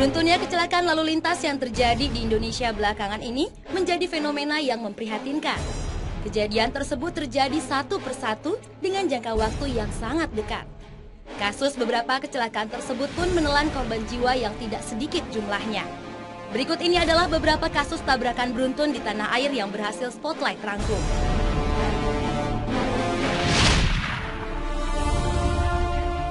Beruntunnya kecelakaan lalu lintas yang terjadi di Indonesia belakangan ini menjadi fenomena yang memprihatinkan. Kejadian tersebut terjadi satu persatu dengan jangka waktu yang sangat dekat. Kasus beberapa kecelakaan tersebut pun menelan korban jiwa yang tidak sedikit jumlahnya. Berikut ini adalah beberapa kasus tabrakan beruntun di tanah air yang berhasil Spotlight rangkum.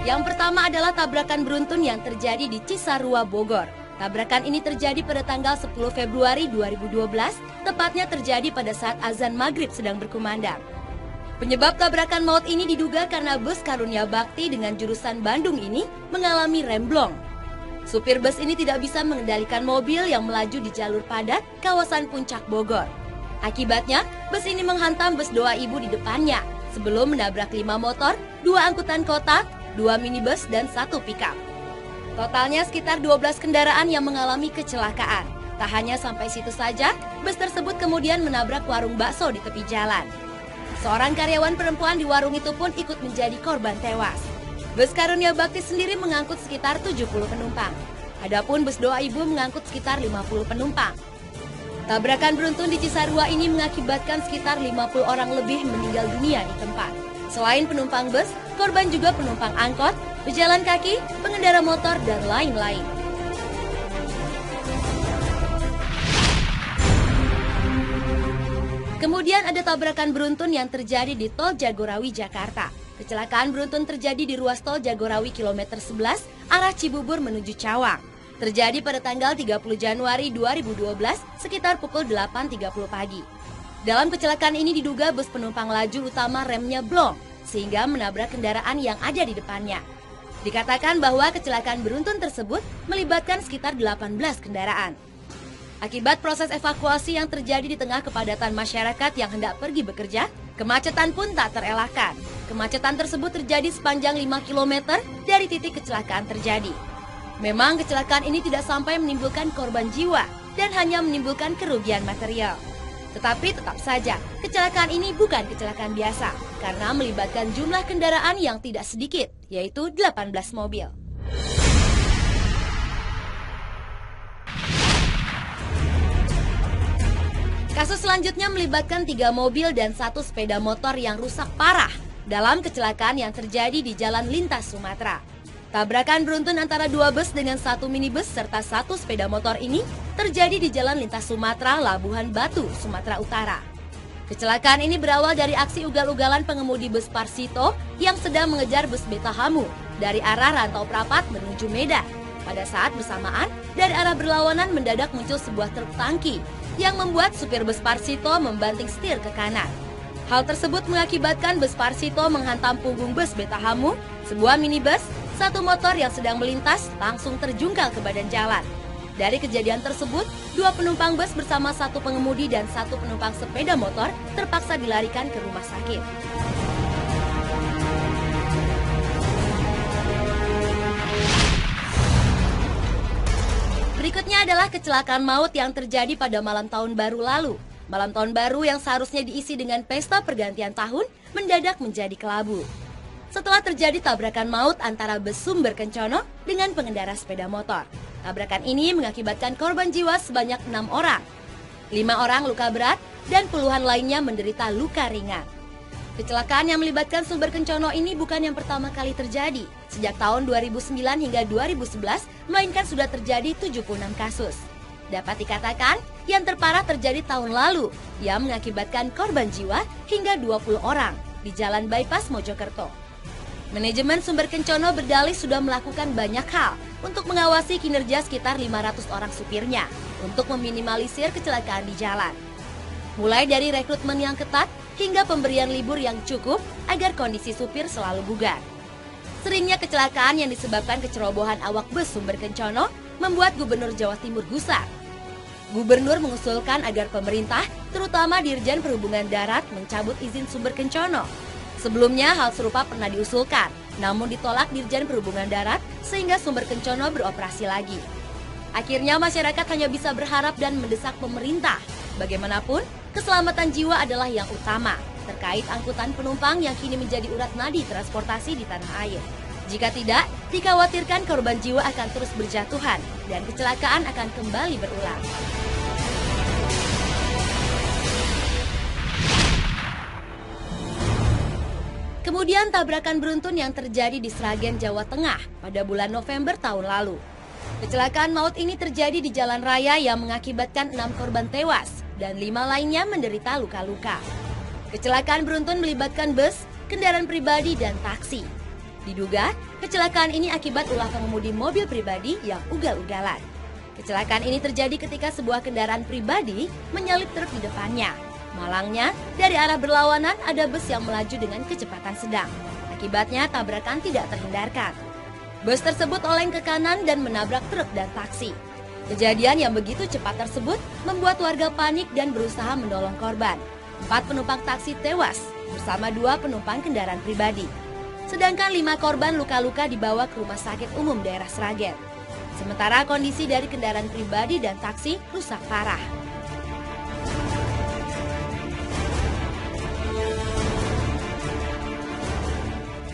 Yang pertama adalah tabrakan beruntun yang terjadi di Cisarua, Bogor. Tabrakan ini terjadi pada tanggal 10 Februari 2012, tepatnya terjadi pada saat azan maghrib sedang berkumandang. Penyebab tabrakan maut ini diduga karena bus Karunia Bakti dengan jurusan Bandung ini mengalami remblong. Supir bus ini tidak bisa mengendalikan mobil yang melaju di jalur padat kawasan Puncak Bogor. Akibatnya, bus ini menghantam bus Doa Ibu di depannya sebelum menabrak 5 motor, 2 angkutan kota, 2 minibus, dan 1 pickup. Totalnya sekitar 12 kendaraan yang mengalami kecelakaan. Tak hanya sampai situ saja, bus tersebut kemudian menabrak warung bakso di tepi jalan. Seorang karyawan perempuan di warung itu pun ikut menjadi korban tewas. Bus Karunia Bakti sendiri mengangkut sekitar 70 penumpang. Adapun bus Doa Ibu mengangkut sekitar 50 penumpang. Tabrakan beruntun di Cisarua ini mengakibatkan sekitar 50 orang lebih meninggal dunia di tempat. Selain penumpang bus, korban juga penumpang angkot, pejalan kaki, pengendara motor, dan lain-lain. Kemudian ada tabrakan beruntun yang terjadi di Tol Jagorawi, Jakarta. Kecelakaan beruntun terjadi di ruas Tol Jagorawi kilometer 11, arah Cibubur menuju Cawang. Terjadi pada tanggal 30 Januari 2012, sekitar pukul 8.30 pagi. Dalam kecelakaan ini diduga bus penumpang laju utama remnya blong, sehingga menabrak kendaraan yang ada di depannya. Dikatakan bahwa kecelakaan beruntun tersebut melibatkan sekitar 18 kendaraan. Akibat proses evakuasi yang terjadi di tengah kepadatan masyarakat yang hendak pergi bekerja, kemacetan pun tak terelakkan. Kemacetan tersebut terjadi sepanjang 5 km dari titik kecelakaan terjadi. Memang kecelakaan ini tidak sampai menimbulkan korban jiwa dan hanya menimbulkan kerugian material. Tetapi tetap saja, kecelakaan ini bukan kecelakaan biasa karena melibatkan jumlah kendaraan yang tidak sedikit, yaitu 18 mobil. Kasus selanjutnya melibatkan 3 mobil dan 1 sepeda motor yang rusak parah dalam kecelakaan yang terjadi di Jalan Lintas Sumatera. Tabrakan beruntun antara 2 bus dengan 1 minibus serta 1 sepeda motor ini terjadi di Jalan Lintas Sumatera, Labuhan Batu, Sumatera Utara. Kecelakaan ini berawal dari aksi ugal-ugalan pengemudi bus Parsito yang sedang mengejar bus Betahamu dari arah Rantau Prapat menuju Medan. Pada saat bersamaan, dari arah berlawanan mendadak muncul sebuah truk tangki yang membuat supir bus Parsito membanting setir ke kanan. Hal tersebut mengakibatkan bus Parsito menghantam punggung bus Betahamu, sebuah minibus, 1 motor yang sedang melintas langsung terjungkal ke badan jalan. Dari kejadian tersebut, 2 penumpang bus bersama 1 pengemudi dan 1 penumpang sepeda motor terpaksa dilarikan ke rumah sakit. Berikutnya adalah kecelakaan maut yang terjadi pada malam tahun baru lalu. Malam tahun baru yang seharusnya diisi dengan pesta pergantian tahun mendadak menjadi kelabu. Setelah terjadi tabrakan maut antara bus Sumber Kencono dengan pengendara sepeda motor. Tabrakan ini mengakibatkan korban jiwa sebanyak 6 orang. 5 orang luka berat dan puluhan lainnya menderita luka ringan. Kecelakaan yang melibatkan Sumber Kencono ini bukan yang pertama kali terjadi. Sejak tahun 2009 hingga 2011, melainkan sudah terjadi 76 kasus. Dapat dikatakan, yang terparah terjadi tahun lalu, yang mengakibatkan korban jiwa hingga 20 orang di Jalan Bypass Mojokerto. Manajemen Sumber Kencono berdalih sudah melakukan banyak hal untuk mengawasi kinerja sekitar 500 orang supirnya untuk meminimalisir kecelakaan di jalan. Mulai dari rekrutmen yang ketat hingga pemberian libur yang cukup agar kondisi supir selalu bugar. Seringnya kecelakaan yang disebabkan kecerobohan awak bus Sumber Kencono membuat Gubernur Jawa Timur gusar. Gubernur mengusulkan agar pemerintah, terutama Dirjen Perhubungan Darat, mencabut izin Sumber Kencono. Sebelumnya hal serupa pernah diusulkan, namun ditolak Dirjen Perhubungan Darat sehingga Sumber Kencono beroperasi lagi. Akhirnya masyarakat hanya bisa berharap dan mendesak pemerintah. Bagaimanapun, keselamatan jiwa adalah yang utama terkait angkutan penumpang yang kini menjadi urat nadi transportasi di tanah air. Jika tidak, dikhawatirkan korban jiwa akan terus berjatuhan dan kecelakaan akan kembali berulang. Kemudian tabrakan beruntun yang terjadi di Sragen, Jawa Tengah pada bulan November tahun lalu. Kecelakaan maut ini terjadi di jalan raya yang mengakibatkan 6 korban tewas dan 5 lainnya menderita luka-luka. Kecelakaan beruntun melibatkan bus, kendaraan pribadi, dan taksi. Diduga, kecelakaan ini akibat ulah pengemudi mobil pribadi yang ugal-ugalan. Kecelakaan ini terjadi ketika sebuah kendaraan pribadi menyalip truk di depannya. Malangnya, dari arah berlawanan ada bus yang melaju dengan kecepatan sedang. Akibatnya, tabrakan tidak terhindarkan. Bus tersebut oleng ke kanan dan menabrak truk dan taksi. Kejadian yang begitu cepat tersebut membuat warga panik dan berusaha menolong korban. 4 penumpang taksi tewas bersama 2 penumpang kendaraan pribadi. Sedangkan 5 korban luka-luka dibawa ke rumah sakit umum daerah Sragen. Sementara kondisi dari kendaraan pribadi dan taksi rusak parah.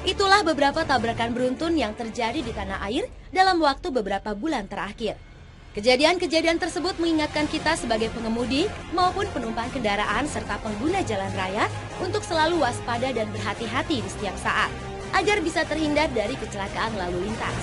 Itulah beberapa tabrakan beruntun yang terjadi di tanah air dalam waktu beberapa bulan terakhir. Kejadian-kejadian tersebut mengingatkan kita sebagai pengemudi maupun penumpang kendaraan serta pengguna jalan raya untuk selalu waspada dan berhati-hati di setiap saat, agar bisa terhindar dari kecelakaan lalu lintas.